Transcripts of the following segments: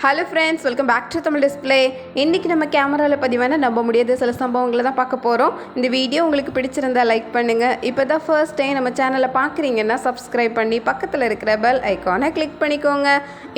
Hello friends, welcome back to Tamil display. இன்றைக்கி நம்ம கேமராவில் பதிவான நம்ப முடியாத சில சம்பவங்களை தான் பார்க்க போகிறோம். இந்த வீடியோ உங்களுக்கு பிடிச்சிருந்தா லைக் பண்ணுங்கள். இப்போ தான் ஃபர்ஸ்ட் டைம் நம்ம சேனலை பார்க்குறீங்கன்னா சப்ஸ்கிரைப் பண்ணி பக்கத்தில் இருக்கிற பெல் ஐக்கானை கிளிக் பண்ணிக்கோங்க.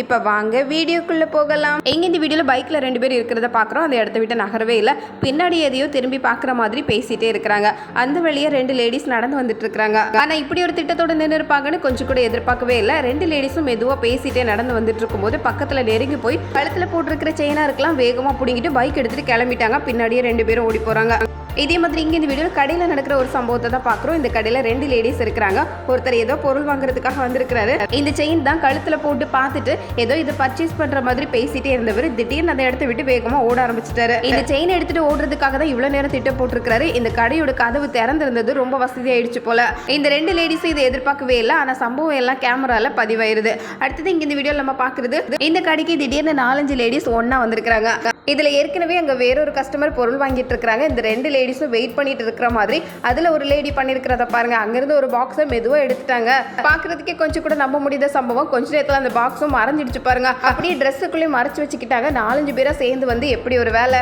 இப்போ வாங்க வீடியோக்குள்ளே போகலாம். எங்கே இந்த வீடியோவில் பைக்கில் 2 பேர் இருக்கிறத பார்க்குறோம். அந்த இடத்த விட்டு நகரவே இல்லை. பின்னாடி எதையோ திரும்பி பார்க்குற மாதிரி பேசிகிட்டே இருக்கிறாங்க. அந்த வழியாக 2 லேடிஸ் நடந்து வந்துட்டு இருக்கிறாங்க. ஆனால் இப்படி ஒரு திட்டத்தோடு நின்று இருப்பாங்கன்னு கொஞ்சம் கூட எதிர்பார்க்கவே இல்லை. 2 லேடிஸும் மெதுவாக பேசிகிட்டே நடந்து வந்துட்டு இருக்கும்போது பக்கத்தில் நெருங்கி போய் கழுத்துல போட்டிருக்கிற செயினா இருக்கலாம் வேகமா புடிங்கிட்டு பைக் எடுத்துட்டு கிளம்பிட்டாங்க. பின்னாடியே 2 பேரும் ஓடி போறாங்க. இதே மாதிரி இங்கே இந்த வீடியோவில் கடையில் நடக்கிற ஒரு சம்பவத்தை தான் பார்க்குறோம். இந்த கடையில் 2 லேடிஸ் இருக்கிறாங்க. ஒருத்தர் ஏதோ பொருள் வாங்குறதுக்காக வந்திருக்கிறாரு. இந்த செயின் தான் கழுத்தில் போட்டு பார்த்துட்டு ஏதோ இதை பர்ச்சேஸ் பண்ணுற மாதிரி பேசிட்டே இருந்தவர் திடீர்னு அந்த இடத்த விட்டு வேகமாக ஓட ஆரம்பிச்சிட்டாரு. இந்த செயின் எடுத்துட்டு ஓடுறதுக்காக தான் இவ்வளோ நேரம் திட்டம் போட்டிருக்காரு. இந்த கடையோட கதவு திறந்திருந்தது ரொம்ப வசதி ஆயிடுச்சு போல. இந்த 2 லேடிஸும் இதை எதிர்பார்க்கவே இல்லை. ஆனால் சம்பவம் எல்லாம் கேமரால பதிவாயிருது. அடுத்தது இங்கே இந்த வீடியோவில் நம்ம பார்க்குறது, இந்த கடைக்கு திடீர்னு 4-5 லேடிஸ் ஒன்றா வந்திருக்கிறாங்க. இதில் ஏற்கனவே அங்கே வேறொரு கஸ்டமர் பொருள் வாங்கிட்டு இருக்கிறாங்க. இந்த 2 லேடிஸும் வெயிட் பண்ணிட்டு இருக்கிற மாதிரி அதில் ஒரு லேடி பண்ணியிருக்கிறத பாருங்க. அங்கேருந்து ஒரு பாக்ஸை மெதுவாக எடுத்துட்டாங்க. பார்க்கறதுக்கே கொஞ்சம் கூட நம்ப முடியாத சம்பவம். கொஞ்ச நேரத்தில் அந்த பாக்ஸும் மறைஞ்சிடுச்சு பாருங்க. அப்படியே ட்ரெஸ்ஸுக்குள்ளேயும் மறைச்சு வச்சுக்கிட்டாங்க. 4-5 பேராக சேர்ந்து வந்து எப்படி ஒரு வேலை.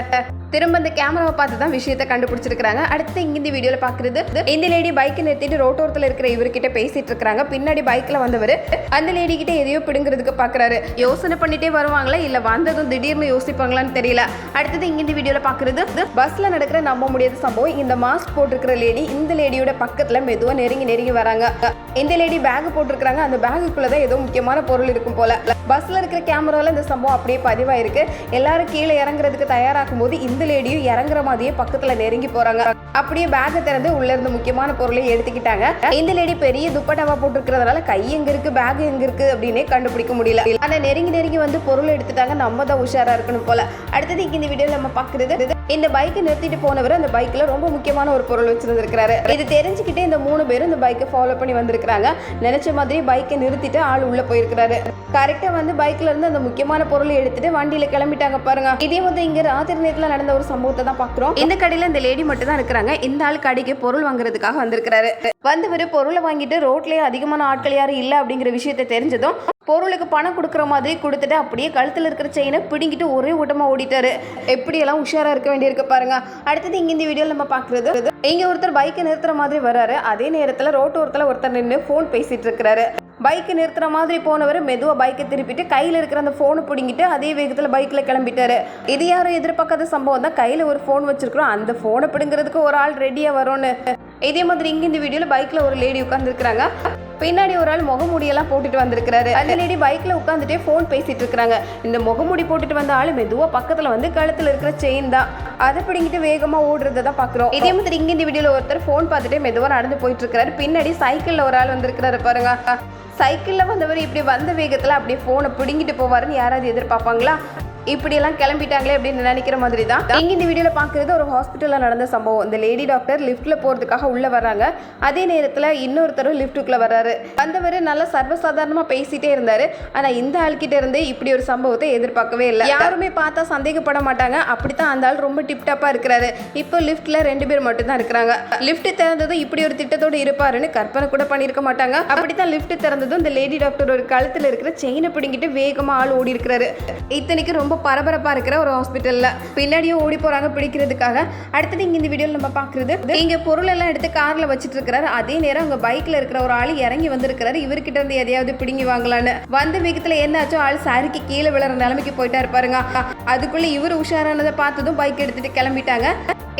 திரும்ப இந்த கேமராவை பார்த்து தான் விஷயத்தை கண்டுபிடிச்சிருக்காங்க. அடுத்து இங்கே இந்த வீடியோவில் பார்க்குறது, இந்த லேடி பைக்கை நிறுத்திட்டு ரோட்டோரத்தில் இருக்கிற இவர்கிட்ட பேசிட்டு இருக்காங்க. பின்னாடி பைக்கில் வந்தவர் அந்த லேடி கிட்ட எதையோ பிடுங்கிறதுக்கு பார்க்குறாரு. யோசனை பண்ணிட்டே வருவாங்களா இல்லை வந்ததும் திடீர்னு யோசிப்பாங்களான்னு தெரியல. அடுத்தது இங்கே இந்த வீடியோவில் பார்க்குறது, பஸ்ஸில் நடக்கிற நம்ப முடியாத சம்பவம். இந்த மாஸ்க் போட்டிருக்கிற லேடி இந்த லேடியோட பக்கத்தில் மெதுவாக நெருங்கி வராங்க. இந்த லேடி பேக் போட்டிருக்காங்க. அந்த பேகுக்குள்ளே தான் ஏதோ முக்கியமான பொருள் இருக்கும் போல. பஸ்ஸில் இருக்கிற கேமராவில் இந்த சம்பவம் அப்படியே பதிவாயிருக்கு. எல்லாரும் கீழே இறங்குறதுக்கு தயாராகும் போது இந்த லேடியும் இறங்குற மாதிரியே பக்கத்துல நெருங்கி போறாங்க. அப்படியே பேக்கை திறந்து உள்ள இருந்து முக்கியமான பொருளை எடுத்துக்கிட்டாங்க. இந்த லேடி பெரிய துப்பட்டாவா போட்டுருக்கிறதுனால கை எங்க இருக்கு பேக் எங்க இருக்கு அப்படின்னே கண்டுபிடிக்க முடியல. ஆனா நெருங்கி வந்து பொருள் எடுத்துட்டாங்க. நம்ம தான் உஷாரா இருக்கணும் போல. அடுத்தது இந்த வீடியோல நம்ம பாக்குறது, இந்த பைக்கை நிறுத்திட்டு போனவர் அந்த பைக்ல ரொம்ப முக்கியமான ஒரு பொருள் வச்சிருந்திருக்காரு. இது தெரிஞ்சுக்கிட்டே இந்த 3 பேரும் இந்த பைக்கை ஃபாலோ பண்ணி வந்திருக்காங்க. நினைச்ச மாதிரி பைக்கை நிறுத்திட்டு ஆள் உள்ள போயிருக்கிறாரு. கரெக்டா வந்து பைக்ல இருந்து அந்த முக்கியமான பொருளை எடுத்துட்டு வண்டியில கிளம்பிட்டாங்க பாருங்க. இதே வந்து இங்க ராத்திரி நேரத்துல நடந்த ஒரு சம்பவத்தை தான் பாக்குறோம். இந்த கடையில இந்த லேடி மட்டும் தான் இருக்கிறாங்க. இந்த ஆள் கடைக்கு பொருள் வாங்குறதுக்காக வந்திருக்கிறாரு. வந்தவர் பொருளை வாங்கிட்டு ரோட்லயே அதிகமான ஆட்கள் யாரும் இல்லை அப்படிங்கிற விஷயத்தை தெரிஞ்சதும் பொருளுக்கு பணம் கொடுக்குற மாதிரி கொடுத்துட்டு அப்படியே கழுத்தில் இருக்கிற செயினை பிடிங்கிட்டு ஒரே ஓட்டமா ஓடிட்டாரு. எப்படியெல்லாம் உஷாரா இருக்க வேண்டியிருக்கு பாருங்க. அடுத்தது இங்க இந்த வீடியோல நம்ம பாக்குறது, இங்க ஒருத்தர் பைக்கை நிறுத்துற மாதிரி வர்றாரு. அதே நேரத்துல ரோட்டோரத்துல ஒருத்தர் நின்று போன் பேசிட்டு இருக்கிறாரு. பைக்கை நிறுத்துற மாதிரி போனவர் மெதுவா பைக்கை திருப்பிட்டு கையில இருக்கிற அந்த போனை பிடிங்கிட்டு அதே வேகத்துல பைக்ல கிளம்பிட்டாரு. இது யாரும் எதிர்பார்க்காத சம்பவம் தான். கையில ஒரு போன் வச்சிருக்கிறோம், அந்த போனை பிடுங்கிறதுக்கு ஒரு ஆள் ரெடியா வரும்னு. இதே மாதிரி இங்க இந்த வீடியோல பைக்ல ஒரு லேடி உட்கார்ந்து இருக்கிறாங்க. பின்னாடி ஒரு ஆள் முகமூடியெல்லாம் போட்டுட்டு வந்திருக்கிறாரு. அந்த லேடி பைக்ல உட்காந்துட்டே போன் பேசிட்டு இருக்காங்க. இந்த முகமூடி போட்டுட்டு வந்த ஆளு மெதுவா பக்கத்துல வந்து கழுத்துல இருக்கிற செயின் தான் அதை பிடிங்கிட்டு வேகமா ஓடுறதை தான் பாக்குறோம். இதே மாதிரி இங்க இந்த வீடியோல ஒருத்தர் போன் பார்த்துட்டு மெதுவா நடந்து போயிட்டு இருக்காரு. பின்னாடி சைக்கிள்ல ஒரு ஆள் வந்திருக்கிறாரு பாருங்க. சைக்கிள்ல வந்தவர் இப்படி வந்த வேகத்துல அப்படியே போனை பிடிங்கிட்டு போவாருன்னு யாராவது எதிர்பார்ப்பாங்களா? இப்படியெல்லாம் கிளம்பிட்டாங்களே அப்படின்னு நினைக்கிற மாதிரி தான் இங்க இந்த வீடியோல பாக்குறது ஒரு ஹாஸ்பிட்டல்ல நடந்த சம்பவம். இந்த லேடி டாக்டர் லிஃப்ட்ல போறதுக்காக உள்ள வர்றாங்க. அதே நேரத்துல இன்னொருத்தரும் லிஃப்ட்டுக்குள்ள வர்றாரு. வந்தவர் நல்லா சர்வசாதாரணமா பேசிட்டே இருந்தாரு. ஆனா இந்த ஆள்கிட்ட இருந்து இப்படி ஒரு சம்பவத்தை எதிர்பார்க்கவே இல்லை. யாருமே பார்த்தா சந்தேகப்பட மாட்டாங்க. அப்படித்தான் அந்த ஆள் ரொம்ப டிப்டாப்பா இருக்கிறாரு. இப்போ லிஃப்ட்ல 2 பேர் மட்டும் தான் இருக்கிறாங்க. லிஃப்ட் திறந்ததும் இப்படி ஒரு திட்டத்தோடு இருப்பாருன்னு கற்பனை கூட பண்ணிருக்க மாட்டாங்க. அப்படித்தான் லிஃப்ட் திறந்ததும் இந்த லேடி டாக்டர் ஒரு கழுத்துல இருக்கிற செயினை பிடிங்கிட்டு வேகமா ஆள் ஓடி இருக்கிறாரு. இத்தனைக்கு ரொம்ப பரபரப்பா இருக்கிற ஒரு ஹாஸ்பிட்டல்ல பின்னாடியும் ஓடி போறாங்க பிடிக்கிறதுக்காக. அடுத்தது இங்க இந்த வீடியோல நம்ம பாக்குறது, இங்க பொருள் எல்லாம் எடுத்து கார்ல வச்சிட்டு இருக்காரு. அதே நேரம் அங்க பைக்ல இருக்கிற ஒரு ஆள் இறங்கி வந்திருக்காரு. இவர்கிட்ட இருந்து எதையாவது பிடுங்கி வாங்கலான்னு வந்த வேகத்துல என்னாச்சோ ஆள் சாரிக்கு கீழே விழுற நிலைமைக்கு போயிட்டாரு பாருங்க. அதுக்குள்ள இவர் உஷாரானதை பார்த்ததும் பைக் எடுத்துட்டு கிளம்பிட்டாங்க.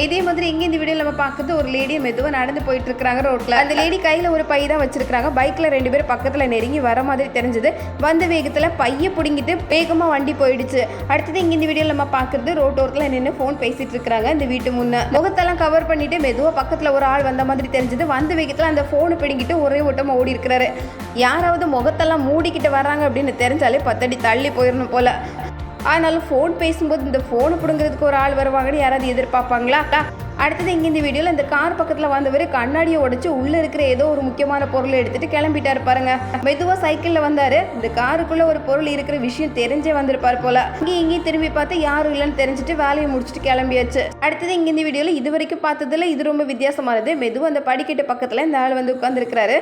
இதே மாதிரி இங்க இந்த வீடியோல நம்ம பாக்குறது, ஒரு லேடியை மெதுவா நடந்து போயிட்டு இருக்காங்க ரோட்ல. அந்த லேடி கையில ஒரு பை தான் வச்சிருக்காங்க. பைக்ல 2 பேர் பக்கத்துல நெருங்கி வர மாதிரி தெரிஞ்சது. வந்த வேகத்துல பைய பிடிங்கிட்டு வேகமா வண்டி போயிடுச்சு. அடுத்தது இங்க இந்த வீடியோல நம்ம பாக்குறது, ரோட்டோரத்துல நின்று போன் பேசிட்டு இருக்காங்க. இந்த வீட்டு முன்ன முகத்தெல்லாம் கவர் பண்ணிட்டு மெதுவா பக்கத்துல ஒரு ஆள் வந்த மாதிரி தெரிஞ்சது. வந்த வேகத்துல அந்த போனை பிடிங்கிட்டு ஒரே ஓட்டமா ஓடி இருக்கிறாரு. யாராவது முகத்தெல்லாம் மூடிக்கிட்டு வர்றாங்க அப்படின்னு தெரிஞ்சாலே 10 அடி தள்ளி போயிடணும் போல. ஆனாலும் ஃபோன் பேசும்போது இந்த ஃபோனை பிடுங்கிறதுக்கு ஒரு ஆள் வருவாங்கன்னு யாராவது எதிர்பார்ப்பாங்களா? அடுத்தது இங்கே இந்த வீடியோவில் இந்த கார் பக்கத்தில் வந்தவர் கண்ணாடியை உடைச்சு உள்ளே இருக்கிற ஏதோ ஒரு முக்கியமான பொருளை எடுத்துட்டு கிளம்பிட்டாரு பாருங்க. மெதுவாக சைக்கிளில் வந்தாரு. இந்த காருக்குள்ள ஒரு பொருள் இருக்கிற விஷயம் தெரிஞ்சே வந்திருப்பார் போல. இங்கேயும் திரும்பி பார்த்து யாரும் இல்லைன்னு தெரிஞ்சுட்டு வேலையை முடிச்சுட்டு கிளம்பியாச்சு. அடுத்தது இங்கே இந்த வீடியோவில் இது வரைக்கும் பார்த்ததுல இது ரொம்ப வித்தியாசமானது. மெதுவாக அந்த படிக்கட்டு பக்கத்தில் இந்த ஆள் வந்து உட்கார்ந்துருக்கிறாரு.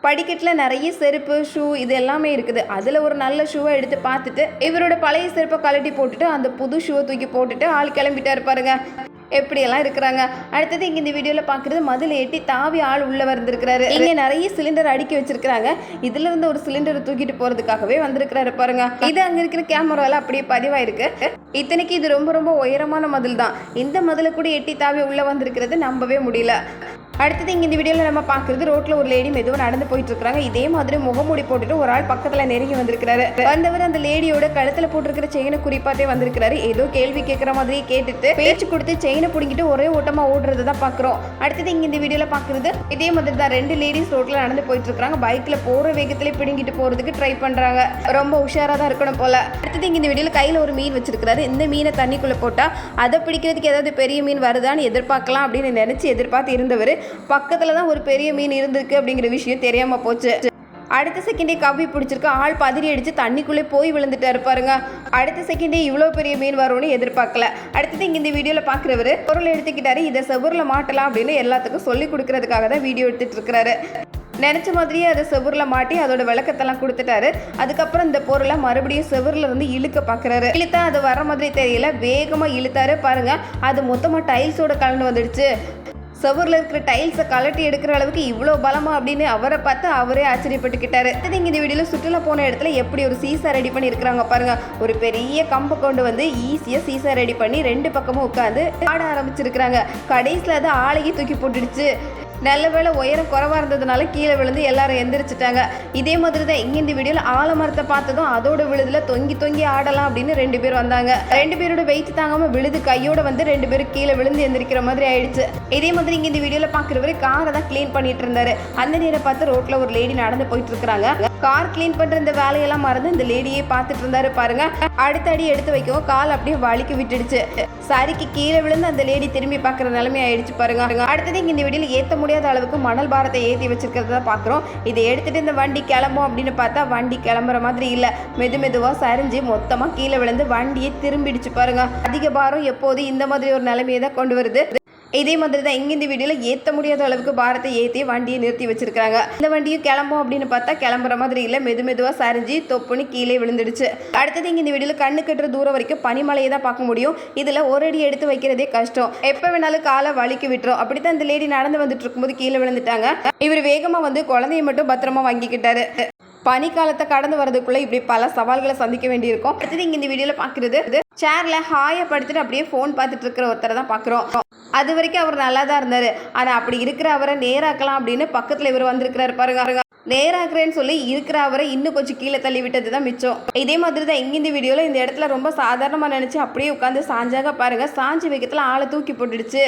படிக்கட்டில் நிறைய செருப்பு ஷூ இது எல்லாமே இருக்குது. அதில் ஒரு நல்ல ஷூவை எடுத்து பார்த்துட்டு இவரோட பழைய செருப்பை கழட்டி போட்டுட்டு அந்த புது ஷூவை தூக்கி போட்டுட்டு ஆள் கிளம்பிட்டா இருப்பாருங்க. எப்படியெல்லாம் இருக்கிறாங்க. அடுத்தது இங்கே இந்த வீடியோவில் பார்க்குறது மதில் எட்டி தாவி ஆள் உள்ளே வந்திருக்கிறாரு. இங்கே நிறைய சிலிண்டர் அடுக்கி வச்சிருக்கிறாங்க. இதுல இருந்து ஒரு சிலிண்டரை தூக்கிட்டு போகிறதுக்காகவே வந்திருக்கிறாரு பாருங்க. இது அங்கே இருக்கிற கேமராவில் அப்படியே பதிவாயிருக்கு. இத்தனைக்கு இது ரொம்ப ரொம்ப உயரமான மதில் தான். இந்த மதில் கூட எட்டி தாவி உள்ளே வந்திருக்கிறது நம்பவே முடியல. அடுத்தது இங்கே இந்த வீடியோவில் நம்ம பார்க்குறது ரோட்டில் ஒரு லேடி மெதுவாக நடந்து போயிட்டு இருக்காங்க. இதே மாதிரி முகமூடி போட்டுட்டு ஒரு ஆள் பக்கத்தில் நெருங்கி வந்திருக்கிறாரு. வந்தவர் அந்த லேடியோட கழுத்தில் போட்டிருக்கிற செயினை குறிப்பாட்டே வந்திருக்கிறாரு. ஏதோ கேள்வி கேட்குற மாதிரியே கேட்டுட்டு பேச்சு கொடுத்து செயினை பிடிங்கிட்டு ஒரே ஓட்டமாக ஓடுறது தான் பார்க்குறோம். அடுத்தது இங்கே இந்த வீடியோவில் பார்க்குறது இதே மாதிரி தான் 2 லேடிஸ் ரோட்டில் நடந்து போயிட்டு இருக்காங்க. பைக்கில் போகிற வேகத்திலே பிடுங்கிட்டு போகிறதுக்கு ட்ரை பண்ணுறாங்க. ரொம்ப உஷாராக தான் இருக்கணும் போல. அடுத்தது இங்கே இந்த வீடியோவில் கையில் ஒரு மீன் வச்சிருக்கிறாரு. இந்த மீனை தண்ணிக்குள்ளே போட்டால் அதை பிடிக்கிறதுக்கு ஏதாவது பெரிய மீன் வருதான்னு எதிர்பார்க்கலாம் அப்படின்னு நினச்சி எதிர்பார்த்து இருந்தவர் பக்கத்தில் தான் ஒரு பெரிய மீன் இருந்திருக்கு அப்படிங்கிற விஷயம் தெரியாமல் போச்சு. அடுத்த செகண்டே கவ்வி பிடிச்சிருக்கு. ஆள் பதறி அடித்து தண்ணிக்குள்ளே போய் விழுந்துட்டு இருப்பாருங்க. அடுத்த செகண்டே இவ்வளோ பெரிய மீன் வரும்னு எதிர்பார்க்கல. அடுத்தது இங்கே இந்த வீடியோவில் பார்க்குறவர் பொருள் எடுத்துக்கிட்டாரு. இதை செவுரில் மாட்டலாம் அப்படின்னு எல்லாத்துக்கும் சொல்லி கொடுக்கறதுக்காக தான் வீடியோ எடுத்துகிட்டு இருக்கிறாரு. நினச்ச மாதிரியே அதை செவுரில் மாட்டி அதோட விளக்கத்தெல்லாம் கொடுத்துட்டாரு. அதுக்கப்புறம் இந்த பொருளை மறுபடியும் செவுரில் இருந்து இழுக்க பார்க்குறாரு. இழுத்தா அது வர மாதிரி தெரியல. வேகமாக இழுத்தாரு பாருங்க. அது மொத்தமாக டைல்ஸோட கலந்து வந்துடுச்சு. செவரில் இருக்கிற டைல்ஸை கலட்டி எடுக்கிற அளவுக்கு இவ்வளோ பலமா அப்படின்னு அவரை பார்த்து அவரே ஆச்சரியப்பட்டுக்கிட்டாரு. அது இங்கே இந்த வீடியோவில் சுற்றுலா போன இடத்துல எப்படி ஒரு சீசா ரெடி பண்ணி இருக்கிறாங்க பாருங்க. ஒரு பெரிய கம்பை கொண்டு வந்து ஈஸியாக சீசா ரெடி பண்ணி 2 பக்கமும் உட்காந்து ஆட ஆரம்பிச்சிருக்கிறாங்க. கடைசியில் அது ஆளையே தூக்கி போட்டுடுச்சு. நல்ல வேளை உயரம் குறைவாக இருந்ததுனால கீழே விழுந்து எல்லாரும் எந்திரிச்சிட்டாங்க. இதே மாதிரி தான் இங்கே இந்த வீடியோவில் ஆலமரத்தை பார்த்ததும் அதோட விழுதுல தொங்கி தொங்கி ஆடலாம் அப்படின்னு 2 பேர் வந்தாங்க. 2 பேரோட வெயிட் தாங்காமல் விழுது கையோட வந்து 2 பேரும் கீழே விழுந்து எந்திரிக்கிற மாதிரி ஆயிடுச்சு. இதே மாதிரி இங்கே இந்த வீடியோவில் பார்க்குறவரு காரை தான் க்ளீன் பண்ணிட்டு இருந்தாரு. அந்த நேரம் பார்த்து ரோட்டில் ஒரு லேடி நடந்து போயிட்டு இருக்கிறாங்க. கார் க்ளீன் பண்ணுற இந்த வேலையெல்லாம் மறந்து இந்த லேடியே பார்த்துட்டு இருந்தாரு பாருங்க. அடுத்த அடி எடுத்து வைக்கவும் கால் அப்படியே வலிக்கு விட்டுடுச்சு. சரிக்கு கீழே விழுந்து அந்த லேடி திரும்பி பார்க்குற நிலைமை ஆயிடுச்சு பாருங்க. அடுத்தது இங்கே இந்த வீடியோவில் ஏற்ற முடியாத அளவுக்கு மணல் பாரத்தை ஏற்றி வச்சிருக்கிறத பார்க்குறோம். இதை எடுத்துட்டு இந்த வண்டி கிளம்பும் அப்படின்னு பார்த்தா வண்டி கிளம்புற மாதிரி இல்லை. மெதுவாக சரிஞ்சு மொத்தமாக கீழே விழுந்து வண்டியை திரும்பிடுச்சு பாருங்க. அதிக பாரம் எப்போது இந்த மாதிரி ஒரு நிலைமையை தான் கொண்டு வருது. இதே மாதிரி தான் இங்கே இந்த வீடியோவில் ஏற்ற முடியாத அளவுக்கு பாரத்தை ஏற்றி வண்டியை நிறுத்தி வச்சிருக்காங்க. இந்த வண்டியும் கிளம்பும் அப்படின்னு பார்த்தா கிளம்புற மாதிரி இல்லை. மெதுவாக சரிஞ்சு தொப்புன்னு கீழே விழுந்துடுச்சு. அடுத்தது இங்கே இந்த வீடியோவில் கண்ணு கட்டுற தூரம் வரைக்கும் பனிமலையை தான் பார்க்க முடியும். இதில் ஒரு அடி எடுத்து வைக்கிறதே கஷ்டம். எப்போ வேணாலும் காலை வலிக்கு விட்டுரும். அப்படித்தான் இந்த லேடி நடந்து வந்துட்டு இருக்கும்போது கீழே விழுந்துட்டாங்க. இவர் வேகமாக வந்து குழந்தைய மட்டும் பத்திரமா வாங்கிக்கிட்டாரு. பனிக்காலத்தை கடந்து வரதுக்குள்ள இப்படி பல சவால்களை சந்திக்க வேண்டியிருக்கும். அடுத்தது இங்கே இந்த வீடியோவில் பார்க்குறது சேர்ல ஹாயை படுத்துட்டு அப்படியே ஃபோன் பார்த்துட்டு இருக்கிற ஒருத்தரை தான் பார்க்குறோம். அது வரைக்கும் அவர் நல்லா தான் இருந்தார். ஆனால் அப்படி இருக்கிற அவரை நேராக்கலாம் அப்படின்னு பக்கத்தில் இவர் வந்திருக்கிறாரு பாருங்க. நேராக்குறேன்னு சொல்லி இருக்கிற அவரை இன்னும் கொஞ்சம் கீழே தள்ளி விட்டது தான் மிச்சம். இதே மாதிரி தான் இங்கே இந்த வீடியோவில் இந்த இடத்துல ரொம்ப சாதாரணமாக நினச்சி அப்படியே உட்காந்து சாஞ்சாக பாருங்க. சாஞ்சி வைக்கத்தில் ஆளை தூக்கி போட்டுடுச்சு.